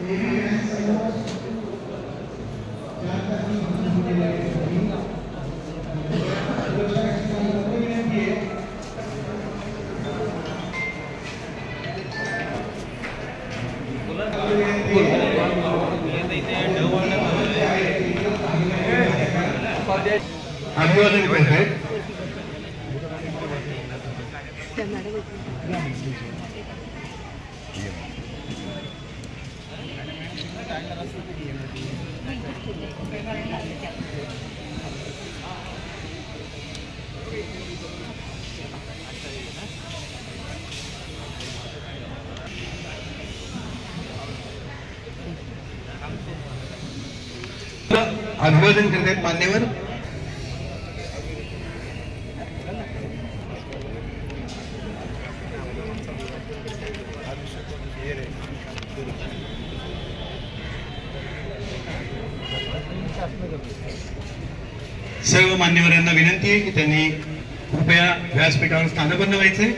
अभिवादन करते अभिवादन करतायत मान्यवर। सर्व मान्यवरांना विनंती आहे की त्यांनी कृपया व्यासपीठावर स्थानबद्ध व्हायचे।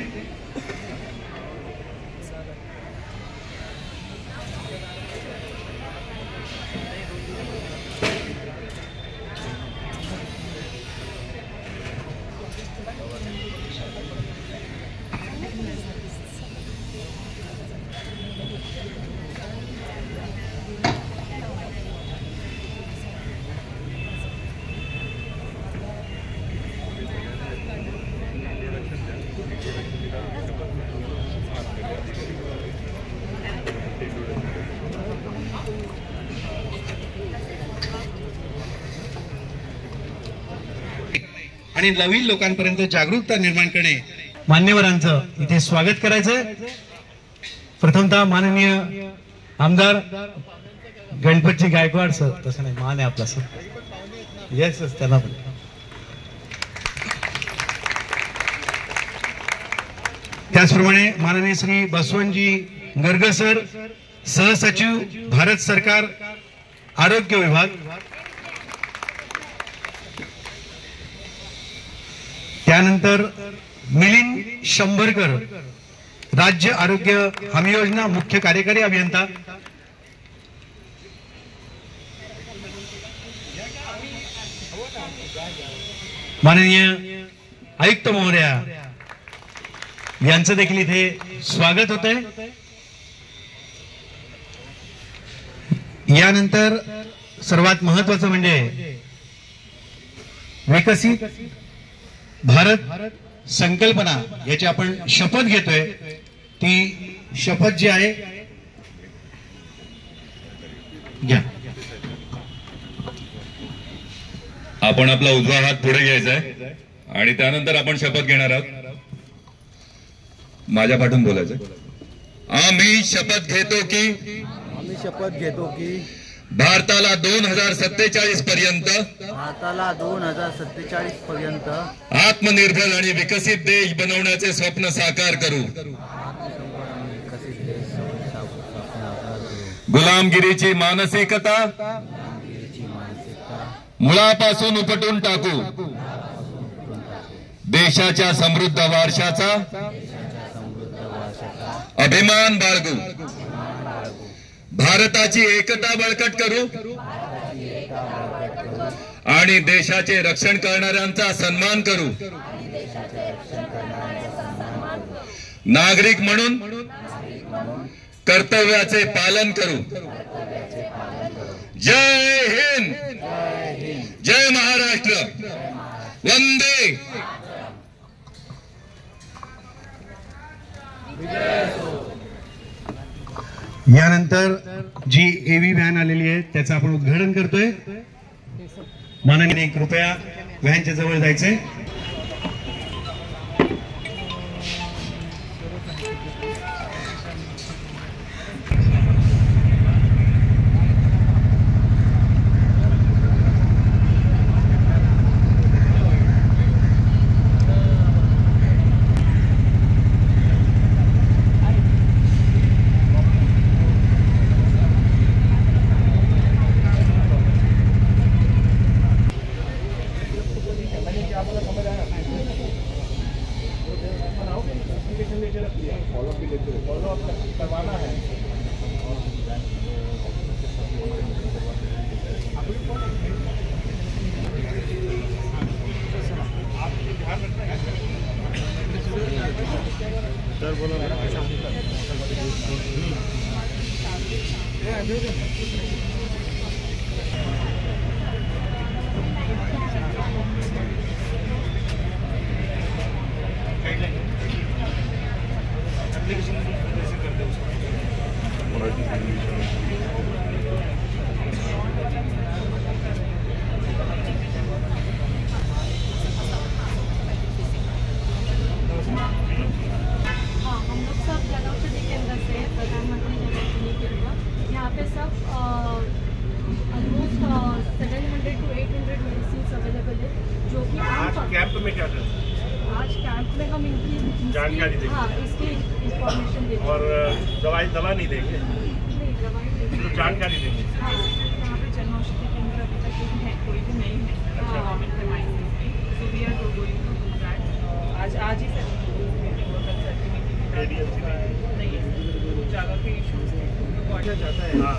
आणि नवीन लोकांपर्यंत जागरूकता निर्माण करणे मान्यवरांचं इथे स्वागत करायचंय। प्रथमतः माननीय आमदार गणपतजी गायकवाड सर, तसं नाही मान आहे आपला सर, येस त्यांना पण त्याचप्रमाणे माननीय श्री बसवनजी गर्ग सर, सहसचिव भारत सरकार आरोग्य विभाग, त्यानंतर मिलिंद शंभरकर, राज्य आरोग्य हमी योजना मुख्य कार्यकारी अभियंता, माननीय आयुक्त महोदया यांचं देखील इथे स्वागत होत आहे। यानंतर सर्वात महत्त्वाचं म्हणजे विकसित भारत संकल्पना याची आपण शपथ घेतोय। ती शपथ जी आहे घ्या। आपण आपला उजवा हात पुढे घ्यायचा आहे आणि त्यानंतर आपण शपथ घेणार आहोत। माझ्या पाठून बोलायचं। आम्ही शपथ घेतो की भारताला 2047 पर्यंत आत्मनिर्भर आणि विकसित देश बनवण्याचे स्वप्न साकार करू। गुलामगिरीची मानसिकता मुळापासून उपटून टाकू। देशाच्या समृद्ध वारशाचा अभिमान बाळगू। भारताची एकता बळकट करू आणि देशाचे रक्षण करणाऱ्यांचा सन्मान करू। नागरिक म्हणून कर्तव्याचे पालन करू। जय हिंद, जय महाराष्ट्र, वंदे। यानंतर जी एव्ही व्हॅन आलेली आहे त्याचं आपण उद्घाटन करतोय। माननीय कृपया व्हॅनच्या जवळ जायचंय। यहाँ पे सब ऑलमोस्ट 700 to 800 मेडिसिन अवेलेबल है, जो कि आज कैंप में क्या कर आज कैंप में हम इनकी जानकारी देंगे। हाँ, इसकी इंफॉर्मेशन देंगे और दवा नहीं देंगे, नहीं दवाई देंगे, तो जानकारी देंगे। हाँ, यहाँ पे जन औषधि केंद्र अभी तक नहीं है, कोई भी नहीं है गवर्नमेंट के माइंड में, so we are going to do that. आज ही ADMC नहीं है, जगह के इश्यूज क्या चाहता है। हाँ,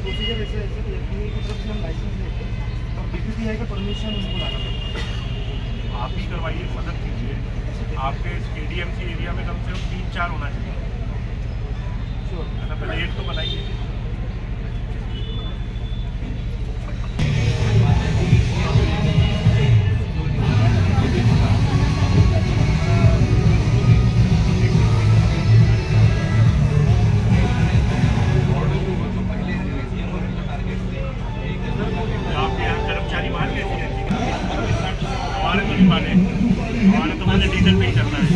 प्रोसीजर ऐसे है कि FDA की तरफ से हम लाइसेंस लेते हैं और BPCI का परमिशन उनको लाना पड़ता है। आप ही करवाइए, मदद कीजिए। आपके ADMC एरिया में कम से कम 3-4 होना चाहिए। श्योर, पहले एक तो बनाइए। आपके यहाँ कर्मचारी मान लेते हैं, हमारे तो नहीं माने, हमारे तो मुझे डीजल पे ही चलना है।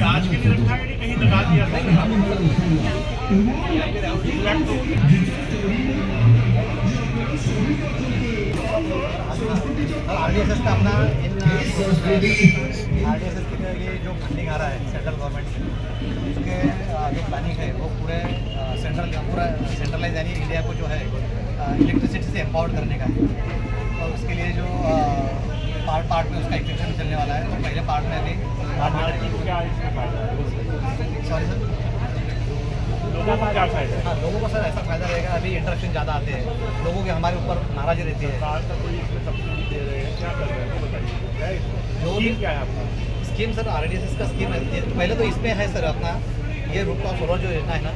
आज के लिए रखा है कि कहीं लगा दिया RDSS का अपना RDSS के लिए जो फंडिंग आ रहा है सेंट्रल गवर्नमेंट से, उसके जो प्लानिंग है वो पूरा सेंट्रलाइज यानी इंडिया को जो है इलेक्ट्रिसिटी से एम्पावर्ड करने का है। और उसके लिए जो पार्ट में उसका एक्सटेंशन चलने वाला है, तो पहले पार्ट में अभी सॉरी सर, लोगों को क्या फायदा है? हाँ लोगों को सर ऐसा फायदा रहेगा, अभी इंटरप्शन ज़्यादा आते हैं, लोगों के हमारे ऊपर नाराज़ी रहती है। सरकार का कोई इसमें सब्सिडी दे रहे हैं, क्या कर रहे हैं वो बताइए। जो स्कीम क्या है आपका? स्कीम सर RDSS का स्कीम है। पहले तो इसमें है सर अपना ये रूफटॉप सोलर जो योजना है ना,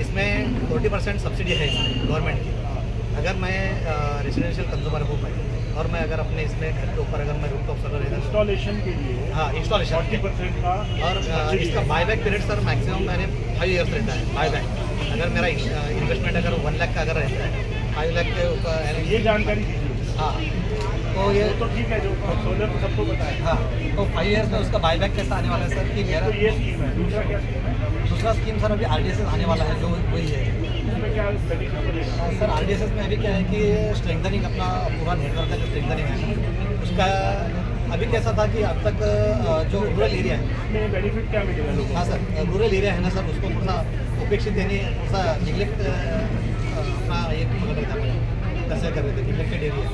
इसमें 40% सब्सिडी है इसमें गवर्नमेंट की। अगर मैं रेजिडेंशियल कंज्यूमर हूँ मैं, और मैं अगर अपने इसमें घर के ऊपर अगर मैं रूफटॉप सोलर इंस्टॉलेशन के लिए हाँ इंस्टॉलेशन 40% का और इसका बायबैक पीरियड सर मैक्सिमम मैंने 5 ईयर्स रहता है बायबैक। अगर मेरा इन्वेस्टमेंट अगर 1 लाख का अगर रहता है 5 लाख के ऊपर ये जानकारी दीजिए। हाँ तो ये तो ठीक है, जो सोलर तो सबको पता है। हाँ तो 5 ईयर्स में उसका बायबैक कैसा आने वाला है सर कि मेरा तो ये स्कीम है। दूसरा क्या स्कीम है? दूसरा स्कीम सर अभी RDSS आने वाला है जो वही है। इसमें क्या बेनिफिट मिलेगा? सर RDSS में अभी क्या है कि स्ट्रेंथनिंग अपना पूरा नेटवर्क का जो स्ट्रेंथनिंग है उसका अभी कैसा था कि अब तक जो रूरल एरिया है इसमें बेनिफिट क्या मिलेगा लोगों को? हाँ सर रूरल एरिया है ना सर, उसको थोड़ा उपेक्षित यानी थोड़ा निगलेक्ट अपना ये पकड़ रहे थे, कैसे कर रहे थे निगलेक्टेड एरिया।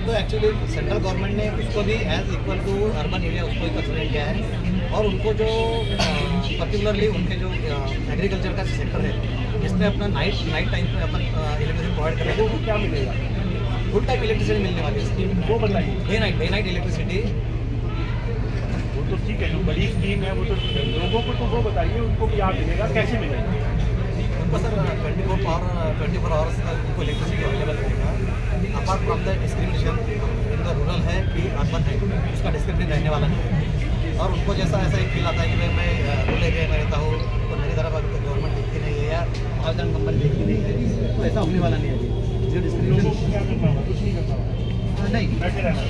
तो एक्चुअली सेंट्रल गवर्नमेंट ने उसको भी as equal to urban area उसको ही कंसिडर किया है। और उनको जो पर्टिकुलरली उनके जो एग्रीकल्चर का सेक्टर है जिसमें अपना नाइट टाइम में अपन इलेक्ट्रिसिटी प्रोवाइड कर रहे लोगों को क्या मिलेगा? हैं, फुल टाइम इलेक्ट्रिसिटी मिलने वाली है स्कीम। वो बताइए। Day night electricity. वो तो ठीक है, जो बड़ी स्कीम है वो तो ठीक है, लोगों को तो वो बताइए उनको क्या मिलेगा, कैसे मिलेगा? उनको सर 24 आवर्स तक उनको इलेक्ट्रिसिटी अवेलेबल रहेगा। Apart from the discrimination in the rural है कि अर्बन है, उसका डिस्क्रिमिनेशन रहने वाला नहीं है। और उनको जैसा ऐसा एक फील आता है कि भाई मैं रूरल एरिया में रहता हूँ तो मेरी तरफ अभी तक गवर्नमेंट देखती नहीं है या महाजन कंपनी देखती नहीं है, तो ऐसा होने वाला नहीं है। जो लोगों डिस्क्रिमिनेशन को क्या करना होगा? कुछ नहीं करना होगा, नहीं बैठे रहना।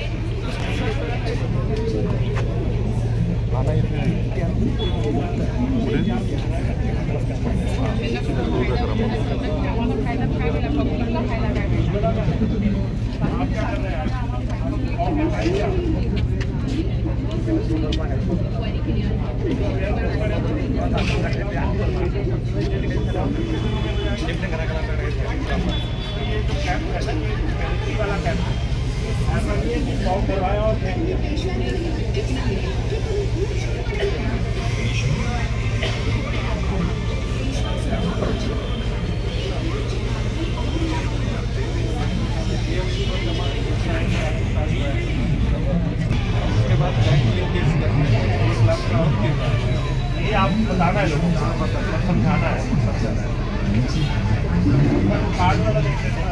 आप क्या कर रहे हैं? और बताइए। ये जो कैंप है ना, ये इलेक्ट्रिसिटी वाला कैंप है, ऐसा नहीं है कि फॉर्म करवाया और है लोगों का, मतलब ज़्यादा है, सब ज़्यादा है। कार्ड वाला देख लेते हैं।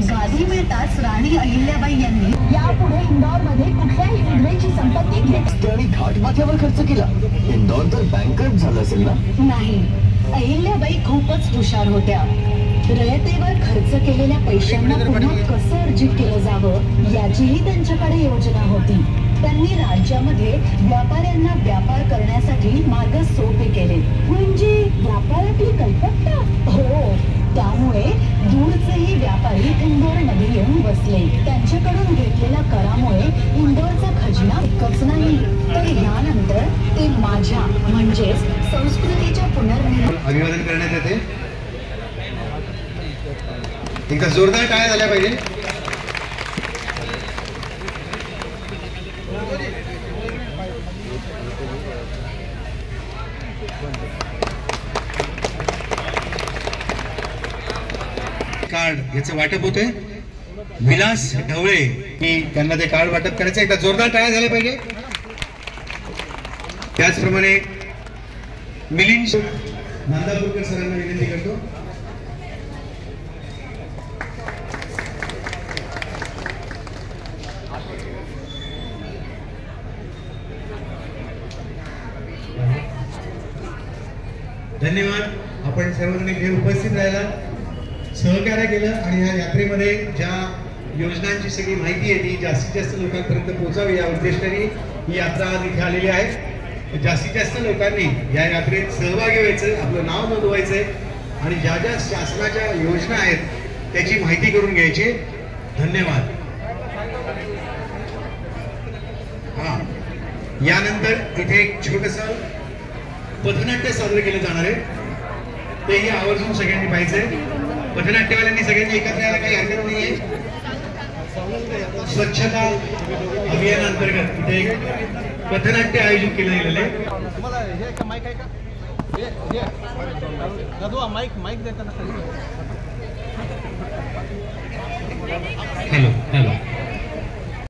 गादी मिळताच राणी अहिल्याबाई यांनी यापुढे इंदौरमध्ये कुठल्याही विधवेची संपत्ती घेत आणि घाटमाथ्यावर खर्च केला. इंदौर तर बँकरप्ट झालं असेल ना? नाही. अहिल्याबाई खूपच हुशार होत्या. रयतेवर खर्च केलेल्या पैशांना पुन्हा कसं अर्जित केलं जावं याचीही त्यांच्याकडे योजना होती. त्यांनी राज्यामध्ये व्यापाऱ्यांना व्यापार करण्यासाठी मार्ग सोपे केले. म्हणजे व्यापारातली कल्पकता? हो. त्यामुळे दूरचेही व्यापारी इंदोरमध्ये येऊन बसले. त्यांच्याकडून घेतलेल्या करामुळे इंदोरचा खजिना एकच नाही तर यानंतर ते माझ्या म्हणजेच संस्कृतीच्या पुनर्निर्माण अभिवादन करण्यात येते. एकदा जोरदार टाळ्या झाल्या पाहिजे. कार्ड याचं वाटप होते. विलास ढवळे की त्यांना ते कार्ड वाटप करायचं. एकदा जोरदार टाळ्या झाल्या पाहिजे. त्याचप्रमाणे मिलिंद नांदापूरकर सरांना विनंती करतो. धन्यवाद. आपण सर्वजण इथे उपस्थित राहिला, सहकार्य केलं आणि या यात्रेमध्ये ज्या योजनांची सगळी माहिती आहे ती जास्तीत जास्त लोकांपर्यंत पोहोचावी या उद्देशाने ही यात्रा आज इथे आलेली आहे. जास्तीत जास्त लोकांनी या यात्रेत सहभागी व्हायचं, आपलं नाव नोंदवायचंय आणि ज्या ज्या शासनाच्या योजना आहेत त्याची माहिती करून घ्यायची. धन्यवाद. हा, यानंतर इथे एक छोटंसं पथनाट्य सादर केलं जाणार आहे. तेही आवर्जून सगळ्यांनी पाहायचंय. पथनाट्यवाल्यांनी सगळ्यांनी एकत्र यायला काही हरकत नाहीये. स्वच्छता अभियानांतर्गत इथे एक पथनाट्य आयोजित केलं गेलेलं आहे. Hello hello